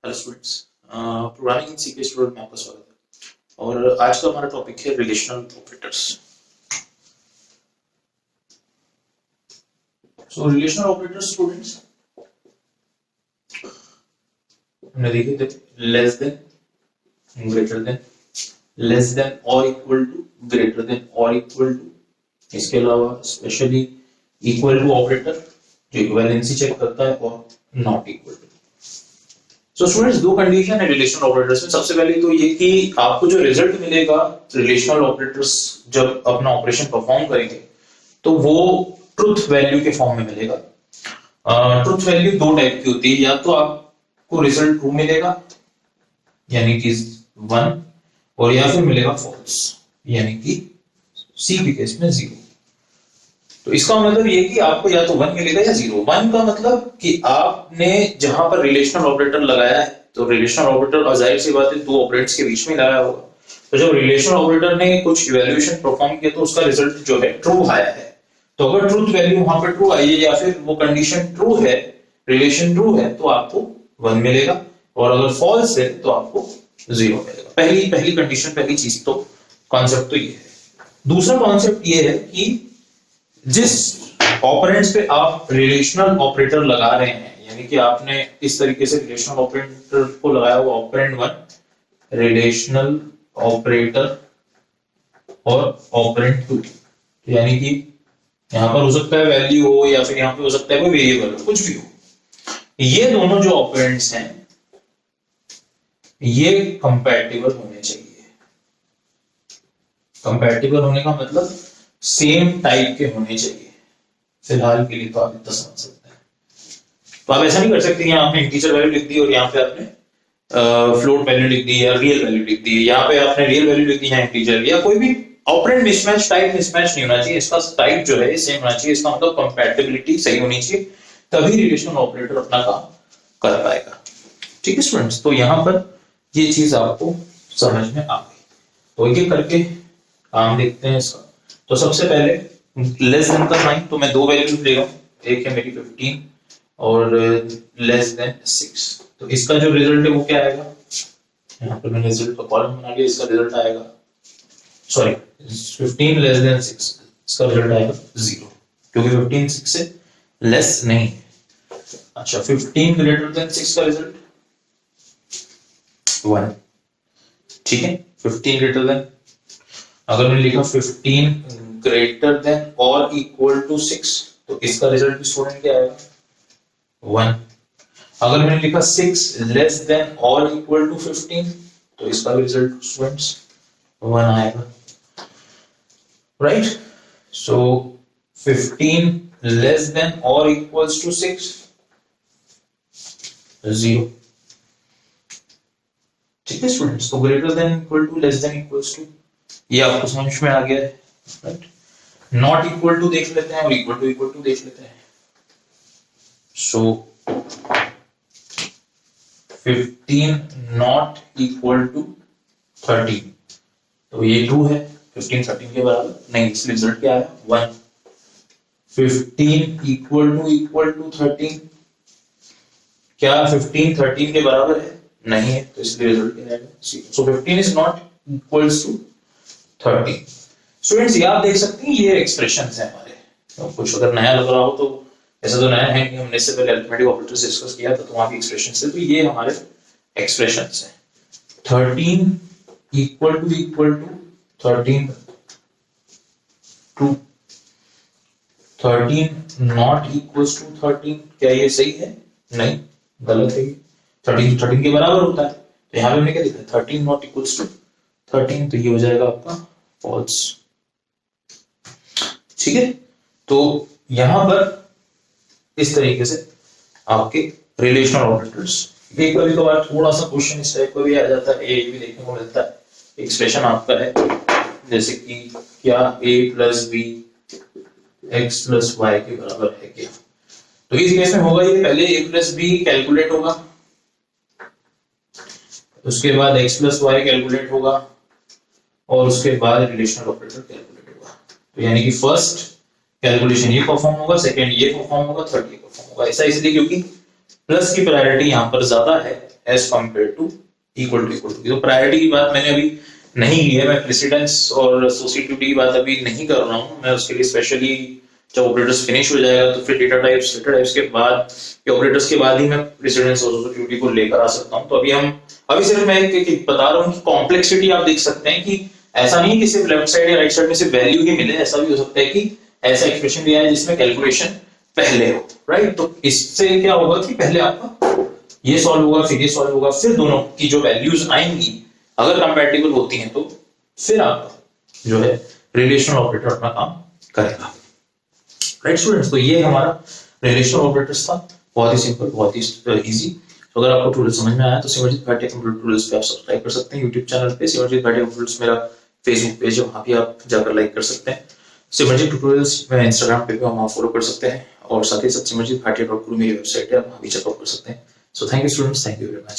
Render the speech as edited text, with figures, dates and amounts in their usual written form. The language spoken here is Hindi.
हेलो स्टूडेंट्स, प्रोग्रामिंग इन सी के स्टूडेंट में आपका स्वागत है। और आज का हमारा टॉपिक है relational operators. So relational operators students हमने देखे थे less than, greater than, less than और इक्वल टू, ग्रेटर देन और इक्वल टू, इसके अलावा स्पेशली इक्वल टू ऑपरेटर जो इक्विवेलेंसी चेक करता है, और not equal to. So students, दो कंडीशन है रिलेशनल ऑपरेटर्स में। सबसे पहले तो ये कि आपको जो रिजल्ट मिलेगा रिलेशनल ऑपरेटर्स जब अपना ऑपरेशन परफॉर्म करेंगे तो वो ट्रुथ वैल्यू के फॉर्म में मिलेगा। ट्रुथ वैल्यू दो टाइप की होती है, या तो आपको रिजल्ट ट्रू मिलेगा यानी कि 1, और या फिर मिलेगा फॉल्स यानी कि सी के केस में 0। तो इसका मतलब ये कि आपको या तो 1 मिलेगा या 0। 1 का मतलब कि आपने जहां पर रिलेशनल ऑपरेटर लगाया है, तो रिलेशनल ऑपरेटर जाहिर सी बात है दो ऑपरेटर्स के बीच में लगाया होगा, तो जब रिलेशनल ऑपरेटर ने कुछ इवैल्यूएशन परफॉर्म किया तो उसका रिजल्ट जो है ट्रू आया है। तो अगर ट्रूथ वैल्यू वहां पर ट्रू आई है या फिर वो कंडीशन ट्रू है, रिलेशन ट्रू है, तो आपको 1 मिलेगा, और अगर फॉल्स है तो आपको 0 मिलेगा। पहली कंडीशन, पहली चीज तो कॉन्सेप्ट तो ये है। दूसरा कॉन्सेप्ट ये है कि जिस ऑपरेंड्स पे आप रिलेशनल ऑपरेटर लगा रहे हैं, यानी कि आपने इस तरीके से रिलेशनल ऑपरेटर को लगाया हुआ, ऑपरेंड 1, रिलेशनल ऑपरेटर और ऑपरेंड 2, यानी कि यहां पर हो सकता है वैल्यू हो या फिर यहां पे हो सकता है कोई वेरिएबल हो, कुछ भी हो। ये दोनों जो ऑपरेंड्स हैं ये कंपैटिबल होने चाहिए। कंपैटिबल होने का मतलब सेम टाइप के होने चाहिए। फिलहाल के लिए तो आप इतना समझ सकते हैं। तो आप ऐसा नहीं कर सकते यहाँ आपने इंटीजर वैल्यू लिख दी और यहाँ पे आपने फ्लोट वैल्यू लिख दी या रियल वैल्यू लिख दी, यहाँ पे आपने रियल वैल्यू लिख दी या इंटीजर, या कोई भी ऑपरेंड मिसमैच, टाइप मिसमैच नहीं होना चाहिए। इसका टाइप जो है सेम होना चाहिए। इसका मतलब कंपैटिबिलिटी सही होनी चाहिए, तभी रिलेशनल ऑपरेटर अपना काम कर पाएगा। ठीक है स्टूडेंट्स, तो यहाँ पर ये चीज आपको समझ में आ गई। तो एक करके काम देखते हैं इसका। तो सबसे पहले लेस देन का साइन, तो मैं दो वैल्यूज ले रहा हूँ, एक है मेरी 15 और लेस देन 6। तो इसका जो रिजल्ट है वो क्या आएगा, यहाँ पर मैंने रिजल्ट का कॉलम बना लिया, इसका रिजल्ट आएगा, सॉरी 15 लेस देन 6, इसका रिजल्ट आएगा 0, क्योंकि 15 6 से लेस नहीं है। अच्छा, 15 ग्रेटर देन 6 का रिजल्ट 1, ठीक है। 15 ग्रेटर देन, अगर मैंने लिखा 15 ग्रेटर देन और इक्वल टू 6, तो इसका रिजल्ट भी स्टूडेंट क्या आएगा 1। अगर मैंने लिखा 6 लेस देन और इक्वल टू 15, तो इसका भी रिजल्ट स्टूडेंट्स 1 आएगा, राइट। सो 15 लेस देन और इक्वल्स टू 6 0, ठीक है स्टूडेंट्स। तो greater than equal to, less than equals to, ये आपको समझ में आ गया है, राइट। नॉट इक्वल टू देख लेते हैं और इक्वल टू देख लेते हैं। सो 15 नॉट इक्वल टू 13, तो ये 2 है, 15 13 के बराबर नहीं, इसलिए रिजल्ट क्या है 1। 15 इक्वल टू 13, क्या 15 13 के बराबर है, नहीं है, तो इसलिए रिजल्ट क्या आएगा 0। So 15 is not equals to 13। Students, ये आप देख सकते हैं, ये एक्सप्रेशंस हैं हमारे। तो कुछ अगर नया लग रहा हो तो ऐसा तो नया है कि हमने इससे पहले अरिथमेटिक ऑपरेटर्स डिस्कस किया था, तो वहां भी एक्सप्रेशंस थे, तो ये हमारे एक्सप्रेशंस हैं। 13 equal to 13 to 13 not equals to 13, क्या ये सही है? नहीं, गलत है। 13 13 के बराबर होता है, तो यहाँ पे हमने क्या लिखा है 13 नॉट इक्वल्स टू 13, तो ये हो जाएगा आपका फॉल्स, ठीक है। तो यहां पर इस तरीके से आपके रिलेशनल ऑपरेटर्स, एक कभी कभार थोड़ा सा क्वेश्चन इस टाइप का भी आ जाता है, ये भी देखने को मिलता है। एक्सप्रेशन आपका है जैसे कि क्या a plus b x plus y के बराबर है क्या, तो इस केस में होगा ये, पहले a प्लस बी कैलकुलेट होगा, उसके बाद x प्लस वाई कैलकुलेट होगा, और उसके बाद रिलेशनल ऑपरेटर कैलकुलेट होगा। तो यानी कि फर्स्ट कैलकुलेशन ये परफॉर्म होगा, सेकंड ये परफॉर्म होगा, थर्ड ये परफॉर्म होगा। ऐसा इसलिए क्योंकि प्लस की प्रायोरिटी यहाँ पर ज्यादा है as compared to equal to तो प्रायोरिटी की बात मैंने अभी नहीं की है, मैं प्रेसिडेंस और एसोसिएटिविटी की बात अभी नहीं कर रहा हूँ। मैं उसके लिए स्पेशली जब ऑपरेटर्स फिनिश हो जाएगा तो फिर डेटा टाइप्स के बाद या ऑपरेटर्स के बाद ही मैं प्रेसिडेंस और एसोसिएटिविटी को लेकर आ सकता हूँ। तो अभी सिर्फ मैं एक बता रहा हूँ कि कॉम्प्लेक्सिटी आप देख सकते हैं कि ऐसा नहीं है कि सिर्फ लेफ्ट साइड या राइट साइड में सिर्फ वैल्यू ही मिले, ऐसा भी हो सकता है कि ऐसा एक्सप्रेशन दिया है जिसमें कैलकुलेशन पहले हो, राइट। तो इससे क्या होगा कि पहले आपका ये सॉल्व होगा, फिर ये सॉल्व होगा, फिर दोनों की जो वैल्यूज आएंगी अगर कंपैटिबल होती हैं तो फिर आप जो है रिलेशनल ऑपरेटर अपना काम करेगा, राइट स्टूडेंट्स। तो ये हमारा रिलेशनल ऑपरेटर्स था, बहुत ही सिंपल, बहुत ही इजी। तो अगर आपको ट्यूटोरियल समझ में आया तो सिमरजीत भाटिया कंप्यूटर ट्यूटोरियल्स पे आप सब्सक्राइब कर सकते हैं यूट्यूब चैनल पे। सिमरजीत भाटिया ट्यूटोरियल्स मेरा फेसबुक पेज है, वहां भी आप जाकर लाइक कर सकते हैं। सिमरजीत ट्यूटोरियल्स में इंस्टाग्राम पे भी वहां फॉलो कर सकते हैं और साथ ही साथ सिमरजीत भाटिया.com मेरी वेबसाइट है, आप वहां भी चेकआउट कर सकते हैं। So thank you students, thank you very much.